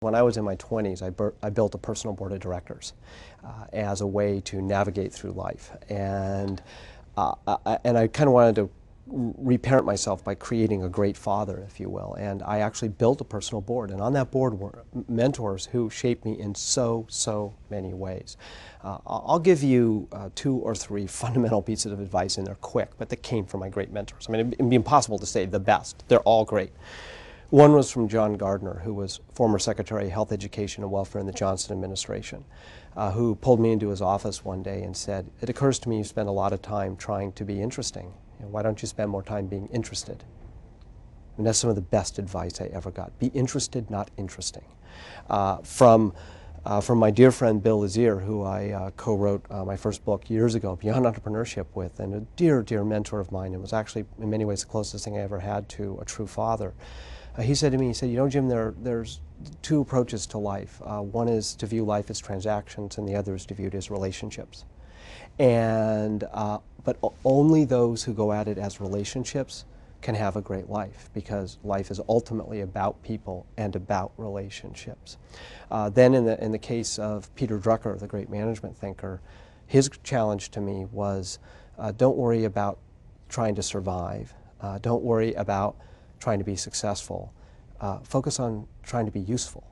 When I was in my 20s, I built a personal board of directors as a way to navigate through life. And I kind of wanted to reparent myself by creating a great father, if you will. And I actually built a personal board. And on that board were mentors who shaped me in so many ways. I'll give you 2 or 3 fundamental pieces of advice, and they're quick, but they came from my great mentors. I mean, it'd be impossible to say the best. They're all great. One was from John Gardner, who was former Secretary of Health, Education, and Welfare in the Johnson administration, who pulled me into his office one day and said, "It occurs to me you spend a lot of time trying to be interesting. Why don't you spend more time being interested?" And that's some of the best advice I ever got. Be interested, not interesting. From my dear friend Bill Lazier, who I co-wrote my first book years ago, Beyond Entrepreneurship, with, and a dear mentor of mine, and was actually in many ways the closest thing I ever had to a true father. He said to me, he said, "You know, Jim, there's 2 approaches to life. One is to view life as transactions, and the other is to view it as relationships. And but only those who go at it as relationships can have a great life, because life is ultimately about people and about relationships." Then in the case of Peter Drucker, the great management thinker, his challenge to me was, don't worry about trying to survive. Don't worry about trying to be successful. Focus on trying to be useful.